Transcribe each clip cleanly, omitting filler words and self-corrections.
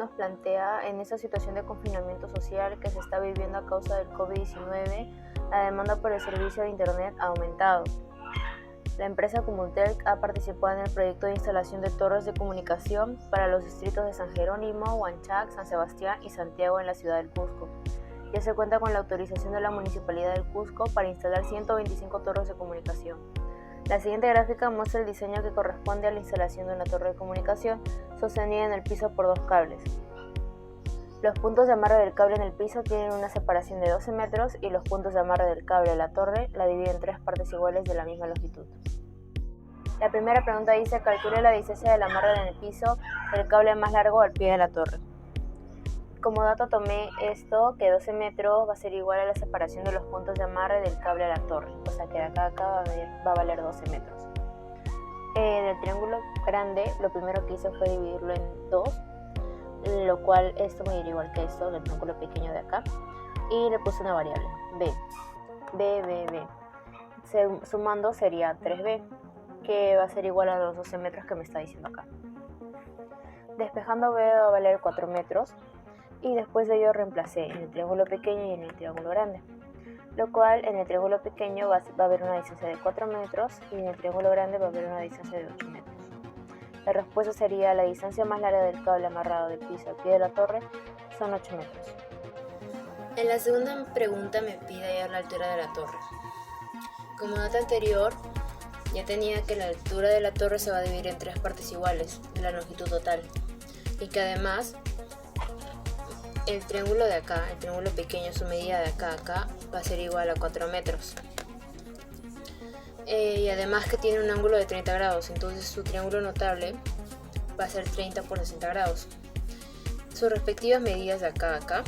nos plantea en esa situación de confinamiento social que se está viviendo a causa del COVID-19, la demanda por el servicio de Internet ha aumentado. La empresa Comutelc ha participado en el proyecto de instalación de torres de comunicación para los distritos de San Jerónimo, Huanchac, San Sebastián y Santiago en la ciudad del Cusco. Ya se cuenta con la autorización de la Municipalidad del Cusco para instalar 125 torres de comunicación. La siguiente gráfica muestra el diseño que corresponde a la instalación de una torre de comunicación sostenida en el piso por dos cables. Los puntos de amarre del cable en el piso tienen una separación de 12 metros y los puntos de amarre del cable a la torre la dividen en tres partes iguales de la misma longitud. La primera pregunta dice: calcule la distancia del amarre en el piso del cable más largo al pie de la torre. Como dato tomé esto, que 12 metros va a ser igual a la separación de los puntos de amarre del cable a la torre, o sea que de acá a acá va a valer 12 metros. Del triángulo grande, lo primero que hice fue dividirlo en dos, lo cual esto me diría igual que esto, del triángulo pequeño de acá, y le puse una variable, b. Sumando sería 3b, que va a ser igual a los 12 metros que me está diciendo acá. Despejando b va a valer 4 metros, y después de ello reemplacé en el triángulo pequeño y en el triángulo grande, lo cual en el triángulo pequeño va a haber una distancia de 4 metros y en el triángulo grande va a haber una distancia de 8 metros. La respuesta sería: la distancia más larga del cable amarrado del piso al pie de la torre son 8 metros. En la segunda pregunta me pide hallar la altura de la torre. Como dato anterior, ya tenía que la altura de la torre se va a dividir en tres partes iguales de la longitud total, y que además el triángulo de acá, el triángulo pequeño, su medida de acá a acá va a ser igual a 4 metros. Y además que tiene un ángulo de 30 grados, entonces su triángulo notable va a ser 30 por 60 grados. Sus respectivas medidas de acá a acá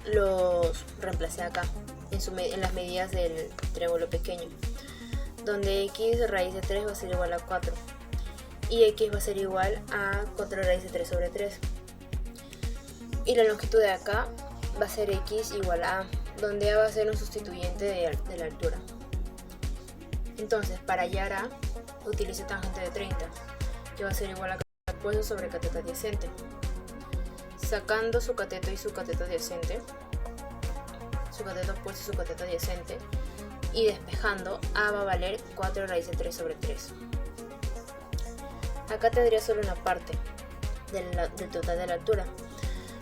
los reemplacé acá, en las medidas del triángulo pequeño, donde x raíz de 3 va a ser igual a 4 y x va a ser igual a 4 raíz de 3 sobre 3. Y la longitud de acá va a ser x igual a a, donde a va a ser un sustituyente de la altura. Entonces, para hallar a, utilice tangente de 30, que va a ser igual a cateto opuesto sobre cateto adyacente. Sacando su cateto y su cateto adyacente, su cateto opuesto y su cateto adyacente, y despejando, a va a valer 4 raíz de 3 sobre 3. Acá tendría solo una parte del total de la altura.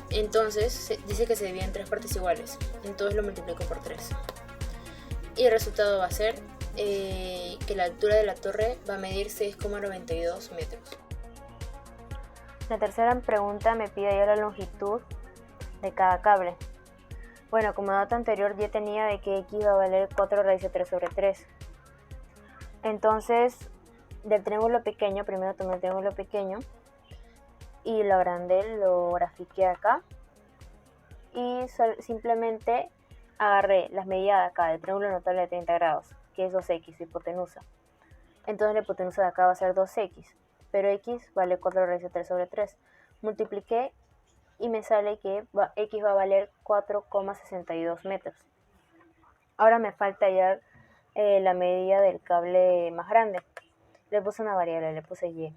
Entonces dice que se divide en tres partes iguales, entonces lo multiplico por 3 y el resultado va a ser que la altura de la torre va a medir 6,92 metros. La tercera pregunta me pide hallar la longitud de cada cable. Bueno, como dato anterior ya tenía de que x va a valer 4 raíz de 3 sobre 3. Entonces, del triángulo pequeño, primero tomé el triángulo pequeño y lo agrandé, lo grafiqué acá y simplemente agarré las medidas de acá del triángulo notable de 30 grados, que es 2x, su hipotenusa. Entonces la hipotenusa de acá va a ser 2x, pero x vale 4 raíz de 3 sobre 3. Multipliqué y me sale que x va a valer 4,62 metros. Ahora me falta hallar la medida del cable más grande. Le puse una variable, le puse y.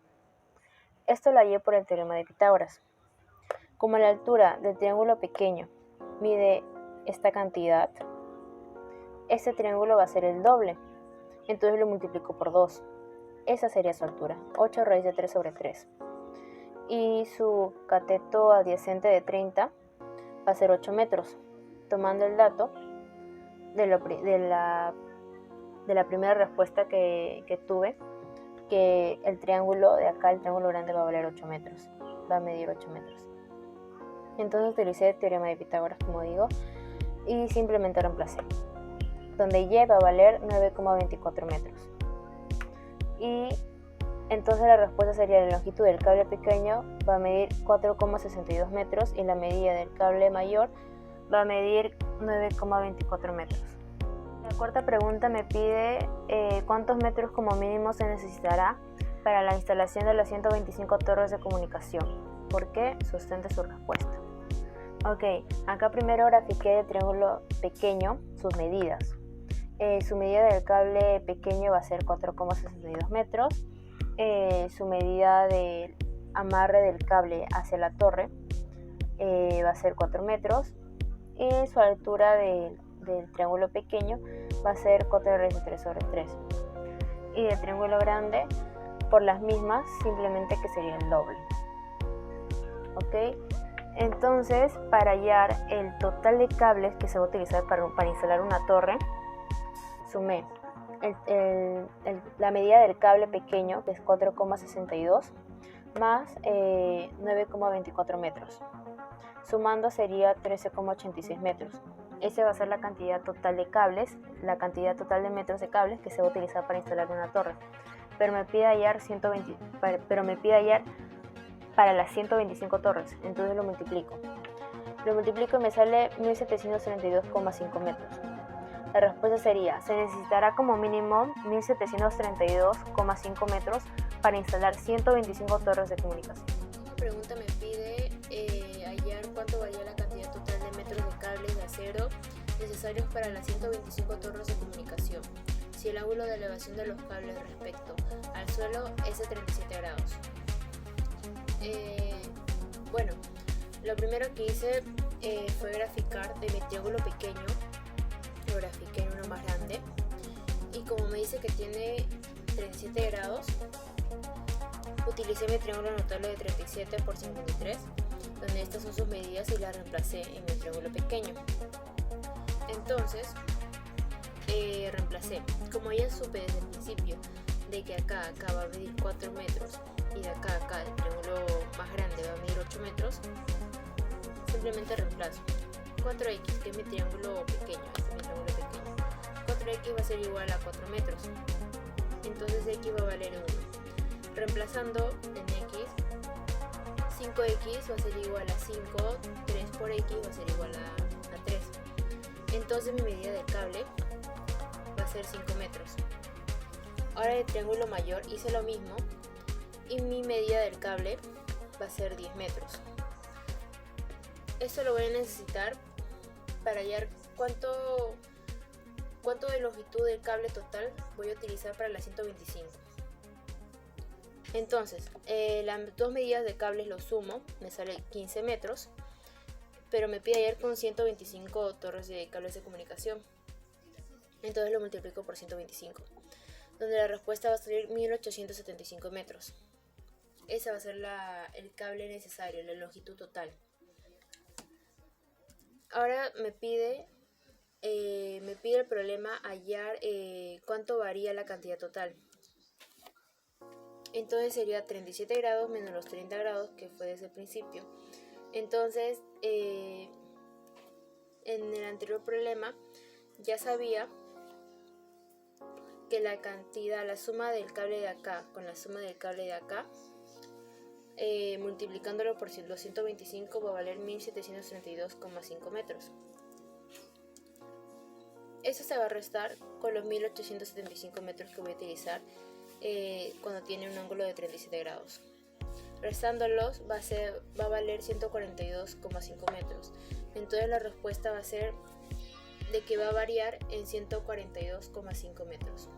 Esto lo hallé por el teorema de Pitágoras. Como la altura del triángulo pequeño mide esta cantidad, este triángulo va a ser el doble, entonces lo multiplico por 2. Esa sería su altura, 8 raíz de 3 sobre 3. Y su cateto adyacente de 30 va a ser 8 metros, tomando el dato de la primera respuesta que tuve, que el triángulo de acá, el triángulo grande, va a valer 8 metros, va a medir 8 metros. Entonces utilicé el teorema de Pitágoras, como digo, y simplemente reemplacé, donde y va a valer 9,24 metros. Y entonces la respuesta sería: la longitud del cable pequeño va a medir 4,62 metros y la medida del cable mayor va a medir 9,24 metros. La cuarta pregunta me pide cuántos metros como mínimo se necesitará para la instalación de las 125 torres de comunicación. ¿Por qué? Sustente su respuesta. Ok, acá primero grafiqué el triángulo pequeño, sus medidas. Su medida del cable pequeño va a ser 4,62 metros. Su medida del amarre del cable hacia la torre va a ser 4 metros y su altura del triángulo pequeño va a ser 4 raíz de 3 sobre 3. Y del triángulo grande, por las mismas, simplemente que sería el doble. ¿Ok? Entonces, para hallar el total de cables que se va a utilizar para instalar una torre, sumé la medida del cable pequeño, que es 4,62, más 9,24 metros. Sumando sería 13,86 metros. Esa va a ser la cantidad total de cables, la cantidad total de metros de cables que se va a utilizar para instalar una torre. Pero me pide hallar para las 125 torres, entonces lo multiplico y me sale 1732,5 metros. La respuesta sería, se necesitará como mínimo 1732,5 metros para instalar 125 torres de comunicación. Esta pregunta me pide hallar cuánto varía la cantidad total de metros de cables de acero necesarios para las 125 torres de comunicación, si el ángulo de elevación de los cables respecto al suelo es de 37 grados. Bueno, lo primero que hice fue graficar de mi triángulo pequeño, lo grafiqué en uno más grande, y como me dice que tiene 37 grados, utilicé mi triángulo notable de 37 por 53, donde estas son sus medidas, y las reemplacé en mi triángulo pequeño. Entonces, reemplacé, como ya supe desde el principio de que acá va a medir 4 metros y de acá el triángulo más grande va a medir 8 metros, simplemente reemplazo 4x, que es mi triángulo pequeño, 4x va a ser igual a 4 metros, entonces x va a valer 1. Reemplazando en x, 5x va a ser igual a 5, 3 por x va a ser igual a 3. Entonces mi medida del cable va a ser 5 metros. Ahora el triángulo mayor hice lo mismo y mi medida del cable va a ser 10 metros. Esto lo voy a necesitar para hallar cuánto de longitud del cable total voy a utilizar para la 125. Entonces, las dos medidas de cables lo sumo, me sale 15 metros, pero me pide hallar con 125 torres de cables de comunicación. Entonces lo multiplico por 125, donde la respuesta va a salir 1875 metros. Ese va a ser el cable necesario, la longitud total. Ahora me pide el problema hallar cuánto varía la cantidad total. Entonces sería 37 grados menos los 30 grados que fue desde el principio. Entonces, en el anterior problema ya sabía que la suma del cable de acá con la suma del cable de acá, multiplicándolo por 225 va a valer 1732,5 metros. Eso se va a restar con los 1875 metros que voy a utilizar cuando tiene un ángulo de 37 grados. Restándolos va a valer 142,5 metros. Entonces la respuesta va a ser de que va a variar en 142,5 metros.